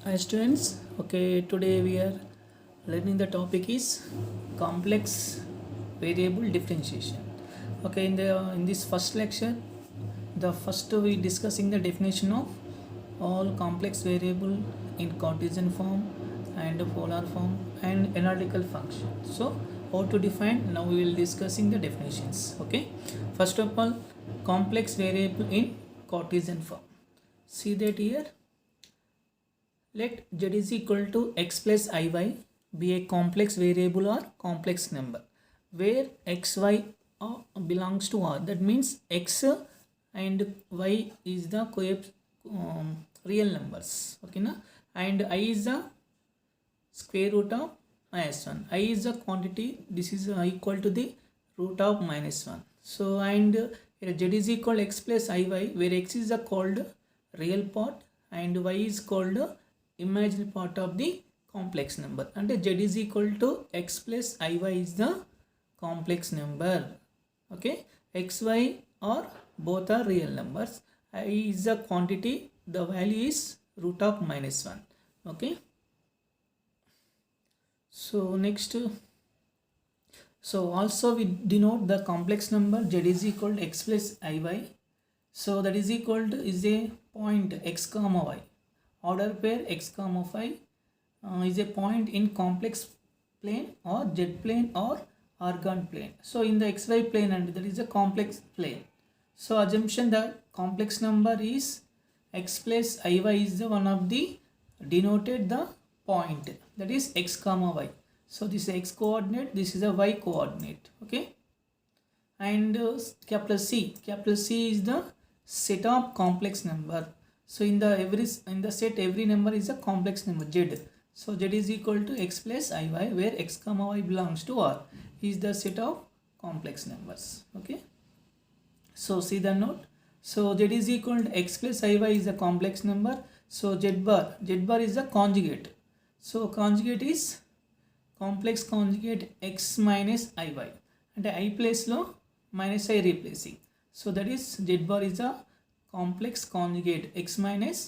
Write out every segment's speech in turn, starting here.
Hi students, okay, today we are learning the topic is complex variable differentiation. Okay, in this first lecture, the first we discussing the definition of all complex variable in Cartesian form and polar form and analytical function. So, how to define? Now we will discussing the definitions. Okay, first of all, complex variable in Cartesian form. See that here. Let z is equal to x plus iy be a complex variable or complex number where xy belongs to R. That means x and y is the real numbers. Okay, na? And I is the square root of -1. I is the quantity. This is equal to the root of -1. So and z is equal to x plus iy where x is the called real part and y is called imaginary part of the complex number. And z is equal to x plus iy is the complex number. Okay, xy are both are real numbers. I is the quantity, the value is root of -1. Okay, so next, so also we denote the complex number z is equal to x plus iy. So that is equal to is a point x comma y. Order pair x comma phi is a point in complex plane or z plane or organ plane. So in the xy plane, and that is a complex plane. So assumption the complex number is x plus iy is the one of the denoted the point, that is x comma y. So this is x coordinate, this is a y coordinate. Okay, and capital C is the set of complex number. So in the set every number is a complex number z. So z is equal to x plus iy where x comma y belongs to R is the set of complex numbers. Okay, so see the note. So z is equal to x plus iy is a complex number. So z bar is the conjugate. So conjugate is complex conjugate x minus iy and I place lo minus I replacing. So that is z bar is a complex conjugate x minus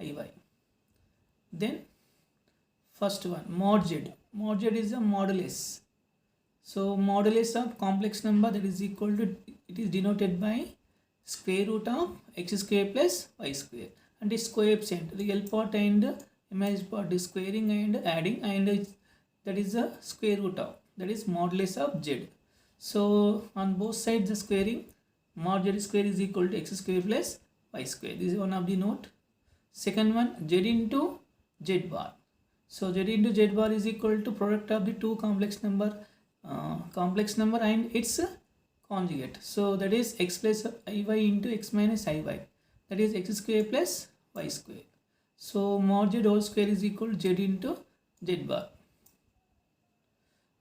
iy. Then first one mod z. Mod z is a modulus. So modulus of complex number, that is equal to, it is denoted by square root of x square plus y square, and its coefficient real part and imaginary part is squaring and adding, and that is the square root of, that is modulus of z. So on both sides the squaring, mod z square is equal to x square plus y square. This is one of the note. Second one, z into z bar. So z into z bar is equal to product of the two complex number and its conjugate. So that is x plus iy into x minus iy, that is x square plus y square. So mod z whole square is equal to z into z bar.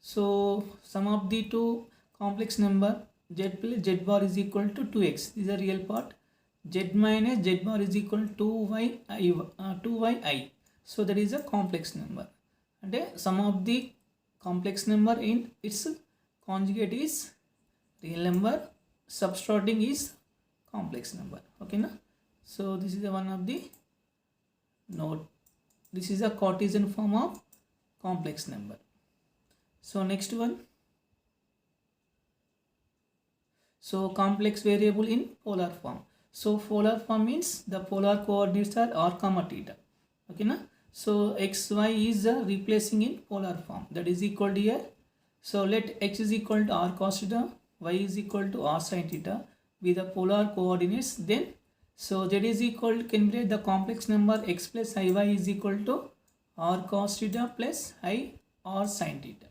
So sum of the two complex number z plus z bar is equal to 2x. This is a real part. Z minus z bar is equal to 2yi. So that is a complex number. And sum of the complex number in its conjugate is real number. Subtracting is complex number. Okay, na? So this is the one of the note. This is a Cartesian form of complex number. So next one. So complex variable in polar form. So polar form means the polar coordinates are r comma theta. Okay, na? So xy is replacing in polar form, that is equal to here. So let x is equal to r cos theta, y is equal to r sin theta with the polar coordinates. Then so z is equal to, can be the complex number x plus iy is equal to r cos theta plus I r sin theta.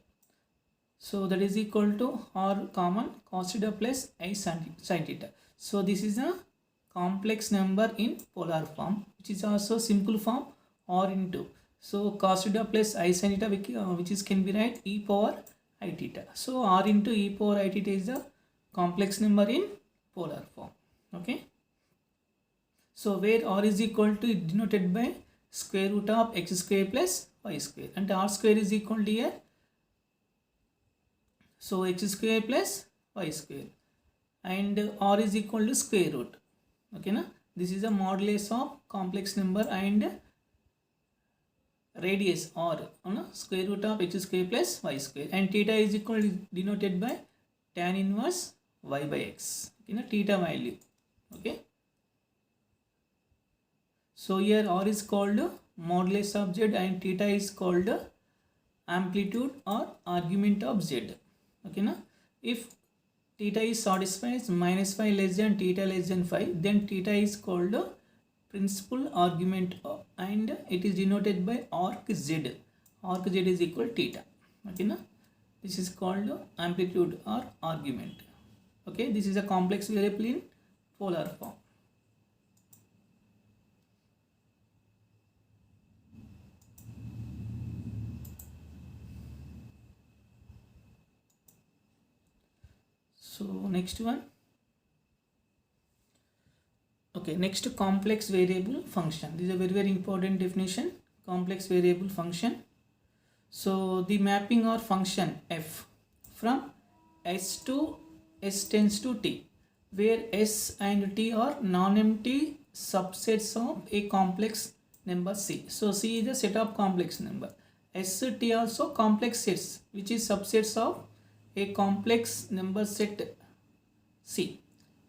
So that is equal to r common cos theta plus I sin theta. So this is a complex number in polar form, which is also simple form r into. So cos theta plus I sin theta, which is can be write e power I theta. So r into e power I theta is the complex number in polar form. Okay. So where r is equal to, denoted by square root of x square plus y square, and r square is equal to here. So x square plus y square, and r is equal to square root. Okay, na? This is a modulus of complex number and radius r on square root of x square plus y square, and theta is equal is denoted by tan inverse y by x, theta value. Okay, so here r is called modulus of z and theta is called amplitude or argument of z. Okay, now if theta is satisfies minus 5 less than theta less than 5, then theta is called principal argument and it is denoted by arc z. Arc z is equal theta. Okay, now this is called amplitude or argument. Okay, this is a complex variable in polar form. So next one. Okay, next complex variable function. This is a very important definition. Complex variable function. So the mapping or function f from s to s tends to t, where s and t are non-empty subsets of a complex number c. So c is a set of complex number. S, t also complex sets, which is subsets of a complex number set c,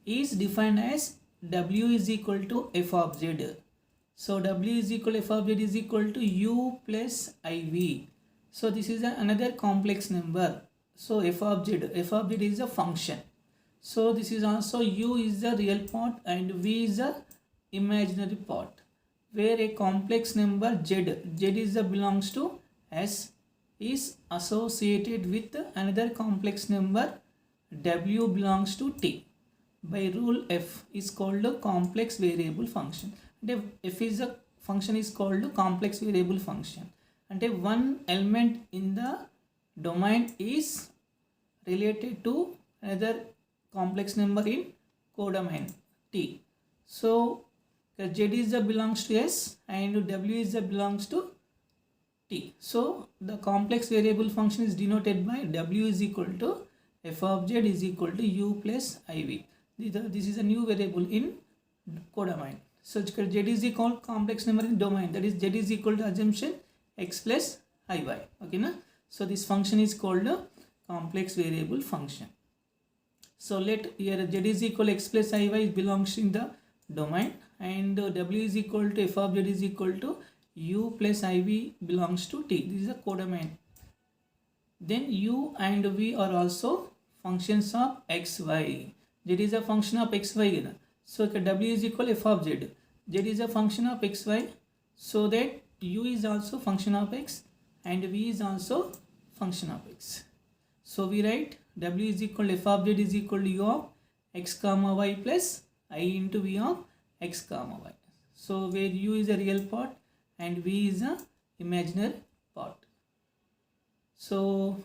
is defined as w is equal to f of z. So w is equal to f of z is equal to u plus iv. So this is another complex number. So f of z is a function. So this is also u is the real part and v is the imaginary part, where a complex number z is the belongs to s is associated with another complex number w belongs to t by rule f is called a complex variable function. And f is a function is called a complex variable function. And one element in the domain is related to another complex number in codomain t. So z is the belongs to s and w is the belongs to t. So the complex variable function is denoted by w is equal to f of z is equal to u plus iv. This is a new variable in codomain. So z is equal complex number in domain, that is z is equal to assumption x plus iy. Okay, na? So this function is called a complex variable function. So let here z is equal x plus iy belongs in the domain, and w is equal to f of z is equal to u plus iv belongs to t. This is a codomain. Then u and v are also functions of x, y. Z is a function of x, y. So w is equal f of z. Z is a function of x, y. So that u is also function of x and v is also function of x. So we write w is equal to f of z is equal to u of x comma y plus I into v of x comma y. So where u is a real part and v is a imaginary part. So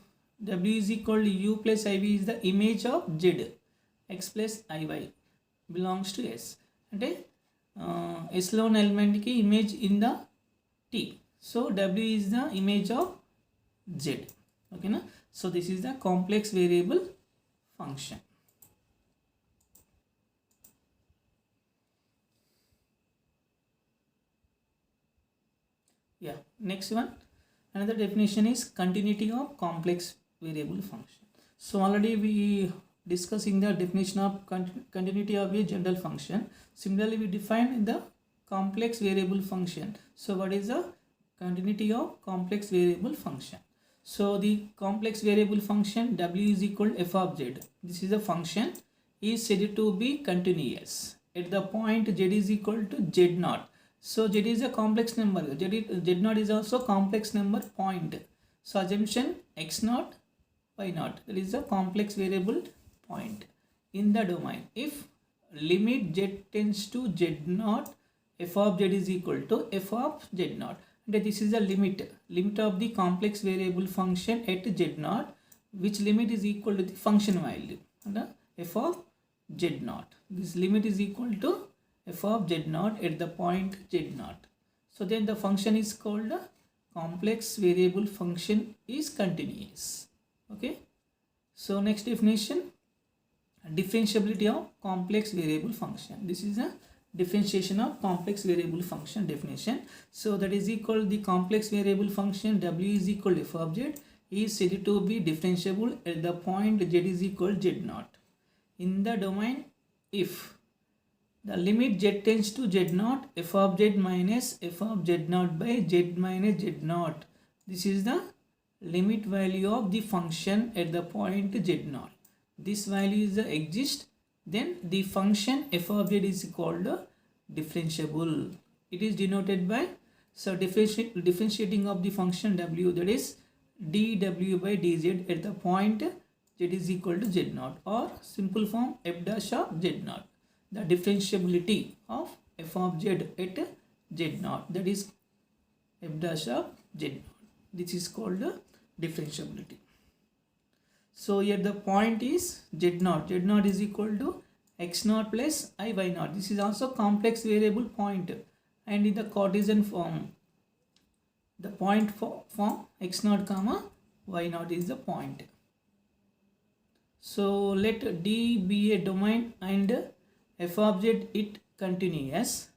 w is equal to u plus iv is the image of z, x plus iy belongs to s. అంటే s లోని element కి image in the t. So w is the image of z. Okay, na? So this is the complex variable function. Yeah, next one, another definition is continuity of complex variable function. So already we discussing the definition of continuity of a general function. Similarly, we define the complex variable function. So what is the continuity of complex variable function? So the complex variable function w is equal to f of z. This is a function is said to be continuous at the point z is equal to z naught. So z is a complex number. Z naught is also complex number point. So assumption x naught, y naught, that is a complex variable point in the domain. If limit z tends to z naught, f of z is equal to f of z naught. And this is the limit of the complex variable function at z naught, which limit is equal to the function value, and f of z naught. This limit is equal to f of z naught at the point z naught. So then the function is called a complex variable function is continuous. Okay. So next definition, differentiability of complex variable function. This is a differentiation of complex variable function definition. So that is equal the complex variable function w is equal to f of z is said to be differentiable at the point z is equal to z naught. In the domain, if the limit z tends to z naught, f of z minus f of z naught by z minus z naught. This is the limit value of the function at the point z naught. This value is exist, then the function f of z is called differentiable. It is denoted by, so differentiating of the function w, that is dw by dz at the point z is equal to z naught, or simple form f dash of z naught. The differentiability of f of z at z naught, that is f dash of z naught. This is called differentiability. So here the point is z naught. Z naught is equal to x naught plus I y naught. This is also complex variable point, and in the Cartesian form, the point form x naught comma y naught is the point. So let D be a domain and f of z it continuous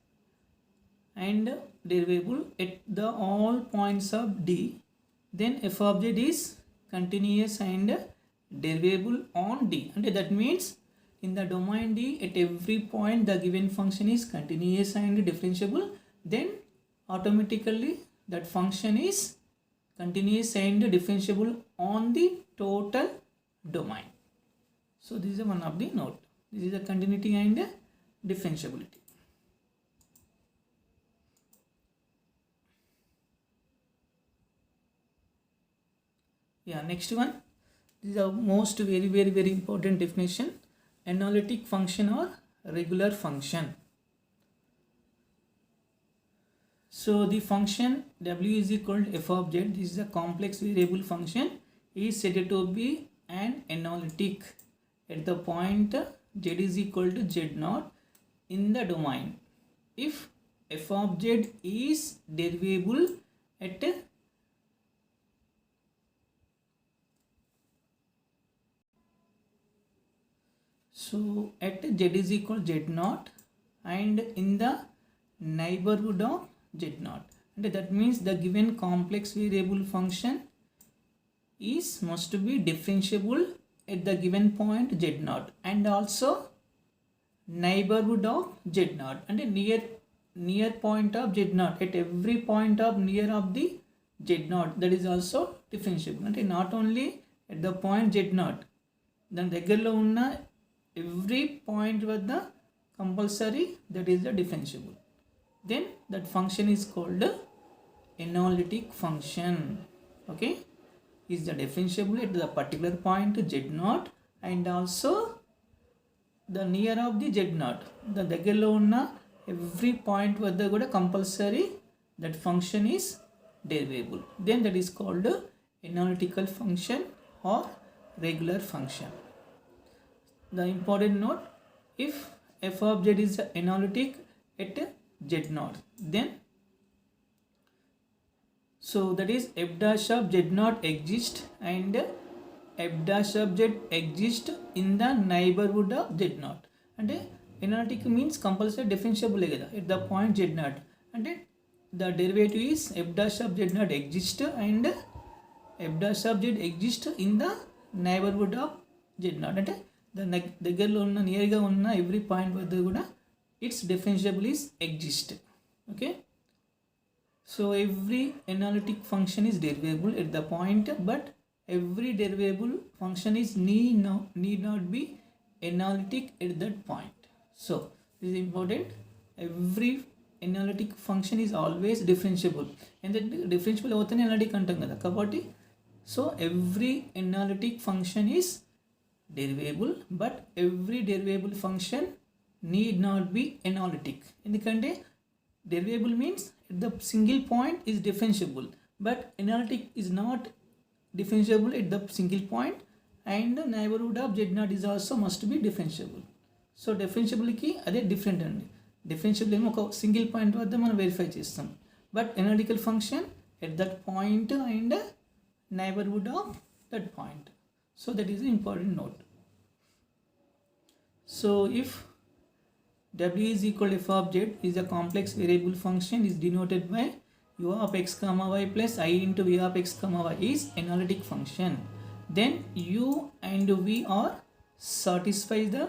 and derivable at the all points of D, then f of z is continuous and derivable on D, and that means in the domain D at every point the given function is continuous and differentiable, then automatically that function is continuous and differentiable on the total domain. So this is one of the note. This is the continuity and differentiability. Yeah, next one. This is the most very important definition. Analytic function or regular function. So the function w is equal to f of z, this is a complex variable function, is said to be an analytic at the point z is equal to z naught in the domain if f of z is derivable at z is equal to z naught and in the neighborhood of z naught, and that means the given complex variable function is must be differentiable at the given point z naught and also neighborhood of z naught and near point of z naught, at every point of near of the z naught, that is also differentiable. And not only at the point z naught, then దగ్గరలో ఉన్న every point with the compulsory, that is the differentiable, then that function is called analytic function. Okay, is the differentiable at the particular point z naught and also the near of the z naught, the దగ్గరలో ఉన్న every point వద్ద కూడా compulsory that function is derivable, then that is called analytical function or regular function. The important note, if f of z is analytic at z naught, then so that is f dash of z naught exists and f dash of z exists in the neighborhood of z naught. And analytic means compulsory differentiable at the point z naught, and the derivative is f dash of z naught exists and f dash of z exists in the neighborhood of z naught. అంటే దగ్గరలో ఉన్న నియర్గా ఉన్న every point వద్ద కూడా it's differentiable is exist. Okay, so every analytic function is derivable at the point, but every derivable function is need not be analytic at that point. So this is important. Every analytic function is always differentiable, and that differentiable అవుతానే analytic అంటాం కదా కాబట్టి, so every analytic function is derivable, but every derivable function need not be analytic. ఎందుకంటే derivable means the single point is differentiable, but analytic is not differentiable at the single point, and the neighborhood of z naught is also must be differentiable. So differentiable కి అదే different అండి. differentiable ఏమో ఒక single point వద్ద మనం verify చేస్తాం, but analytical function at that point and neighborhood of that point. So that is an important note. So if W is equal to f of z is a complex variable function is denoted by u of x comma y plus I into v of x comma y is analytic function. Then u and v are satisfy the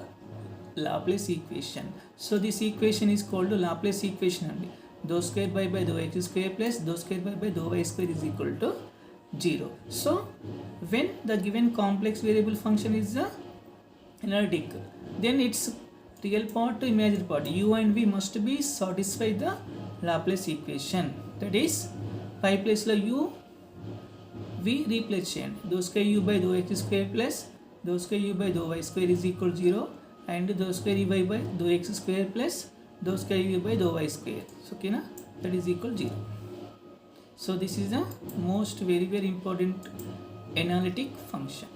Laplace equation. So this equation is called the Laplace equation only. Dou square by dou x square plus dou square by dou y square is equal to 0. So when the given complex variable function is analytic, then its real part to imaginary part u and v must be satisfy the Laplace equation. That is pi place lo u v replace చేయండి. Dou square u by dou x square plus dou square u by dou y square is equal to 0 and dou square u by dou x square plus dou square u by dou y square. So okay na, that is equal to 0. So this is the most very important analytic function.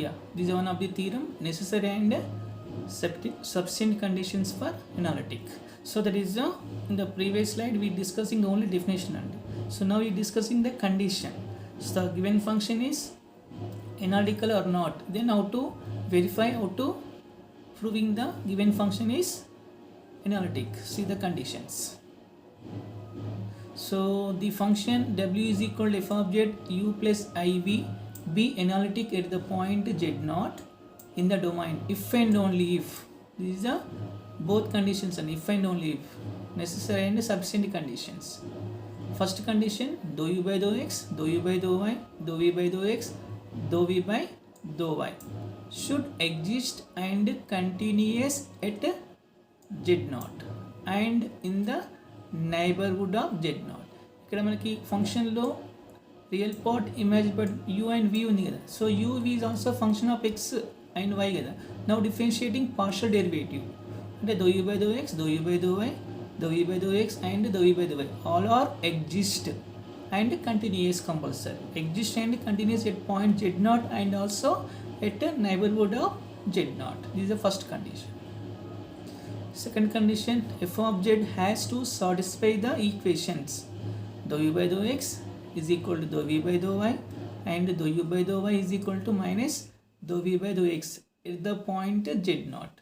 Yeah, this is one of the theorem, necessary and sufficient conditions for analytic. So that is in the previous slide we discussing only definition only. So now we are discussing the condition. So the given function is analytical or not. Then how to verify, how to proving the given function is analytic. See the conditions. So the function w is equal to f of z u plus iv be analytic at the point z naught in the domain if and only if. These are the both conditions and if and only if, necessary and sufficient conditions. First condition, dou u by dou x, dou u by dou y, dou v by dou x, dou v by dou y should exist and continuous at z naught and in the neighborhood of z naught. ఇక్కడ మనకి ఫంక్షన్లో real part imagine part u and v ఉంది కదా. So u v is also function of x and y కదా. Now differentiating partial derivative అంటే dou u by dou x, dou u by dou y, dou v by dou x and dou v by dou y all are exist and continuous compulsory. Exist and continuous at point z naught and also at a neighborhood of z naught. This is the first condition. Second condition, f of z has to satisfy the equations dou u by dou x is equal to dou v by dou y and dou u by dou y is equal to minus dou v by dou x at the point z naught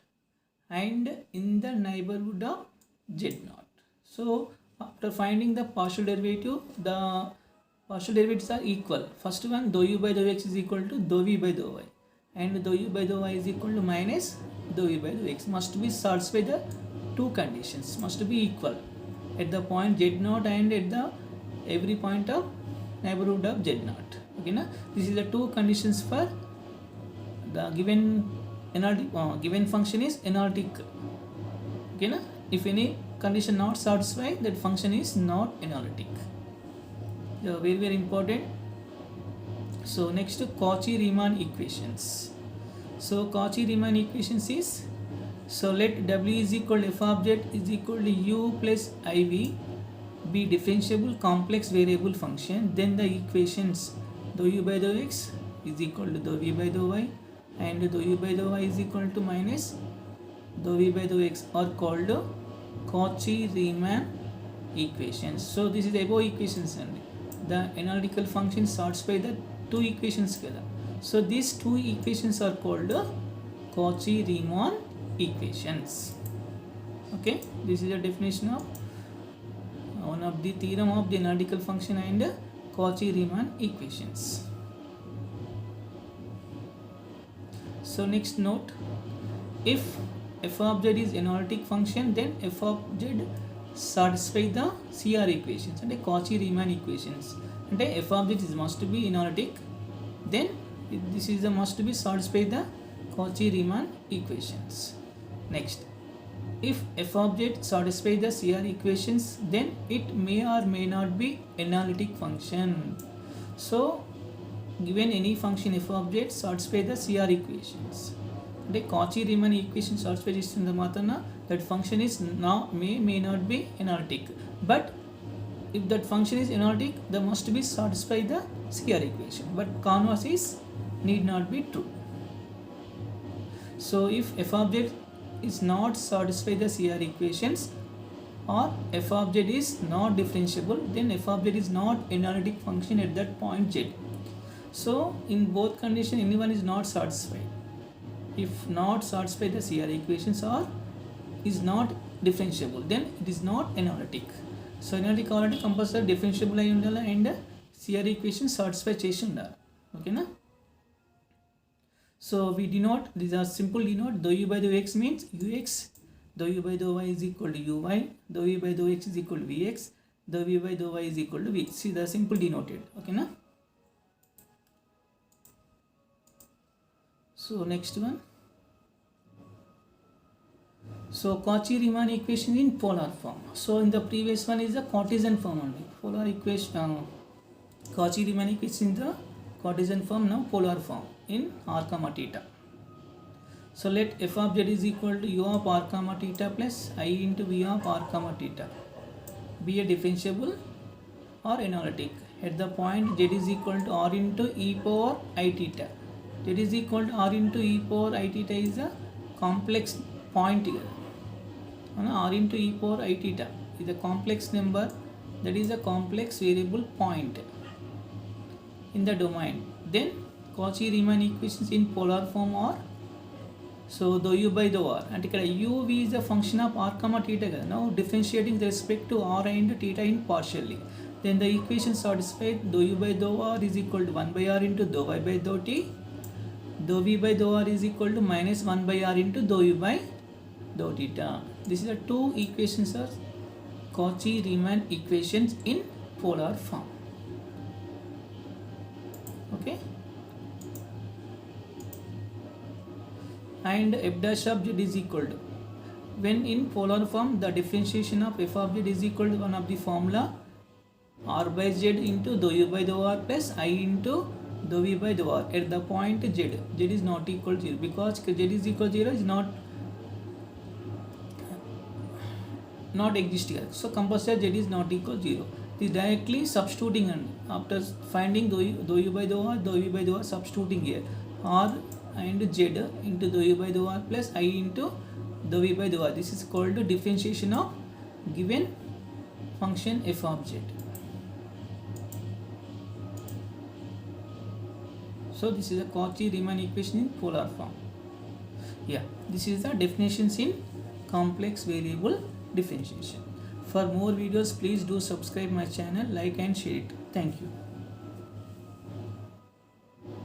and in the neighborhood of z naught. So after finding the partial derivative, the partial derivatives are equal. First one, dou u by dou x is equal to dou v by dou y and dou u by dou y is equal to minus dou v by dou x must be satisfy the two conditions, must be equal at the point z naught and at the every point of neighborhood of z naught. Okay na, this is the two conditions for the given analytic given function is analytic. Okay na, if any condition not satisfied, that function is not analytic. Very important. So next, Cauchy-Riemann equations. So Cauchy-Riemann equations is, so let w is equal to f of z is equal to u plus iv be differentiable complex variable function. Then the equations dou u by dou x is equal to dou v by dou y and dou u by dou y is equal to minus dou v by dou x are called Cauchy-Riemann equations. So this is above equations only. The analytical function satisfy the two equations together. So these two equations are called Cauchy-Riemann equations. Okay, this is a definition of one of the theorem of the analytical function and Cauchy-Riemann equations. So next note, if f of z is analytic function, then f of z satisfy the CR equations and Cauchy-Riemann equations. And f of z is must be analytic, then this is the must be satisfy the Cauchy-Riemann equations. Next, if f of z satisfy the CR equations, then it may or may not be analytic function. So given any function f of z satisfy the CR equations, the Cauchy-Riemann equation satisfy the matana, that function is now may not be analytic. But if that function is analytic, there must be satisfy the CR equation. But converse is need not be true. So if f of z is not satisfy the CR equations or f of z is not differentiable, then f of z is not analytic function at that point z. So in both condition anyone is not satisfied. If not satisfied, the CR equations are is not differentiable, then it is not analytic. So analytic already compulsory differentiable ayi undala and CR equation satisfy chesi undali. Okay na? So we denote, these are simple denote. Dou u by dou x means ux, dou u by dou y is equal to uy, dou u by dou x is equal to vx, dou v by dou y is equal to v. See, the simple denoted. Okay na? So next one. So Cauchy-Riemann equation in polar form. So in the previous one is the Cartesian form only. Polar equation, Cauchy-Riemann equation in the Cartesian form, now polar form in r comma theta. So let f of z is equal to u of r comma theta plus I into v of r comma theta be a differentiable or analytic at the point z is equal to r into e power I theta. Z is equal to r into e power I theta is a complex point here. R into e power I theta is a complex number, that is a complex variable point in the domain. Then Cauchy-Riemann equations in polar form are, so dou u by dou r, and ikkada u v is a function of r comma theta kada. Now differentiating with respect to r and theta in partially, then the equation satisfied dou u by dou r is equal to 1 by r into dou y by dou t, dou v by dou r is equal to minus 1 by r into dou u by dou theta. This is the two equations are Cauchy-Riemann equations in polar form. Okay, and f dash of z is equal to, when in polar form the differentiation of f of z is equal to one of the formula r by z into dou u by dou r plus I into dou v by dou r at the point z is not equal to 0, because z is equal to 0 is not exist here. So compulsory z is not equal to 0. This directly substituting, and after finding dou u by dou r, dou v by dou r, substituting here r and z into dou u by dou r plus I into dou v by dou r. This is called the differentiation of given function f of z. So this is a Cauchy-Riemann equation in polar form. Yeah, this is the definitions in complex variable differentiation. For more videos, please do subscribe my channel, like and share it. Thank you.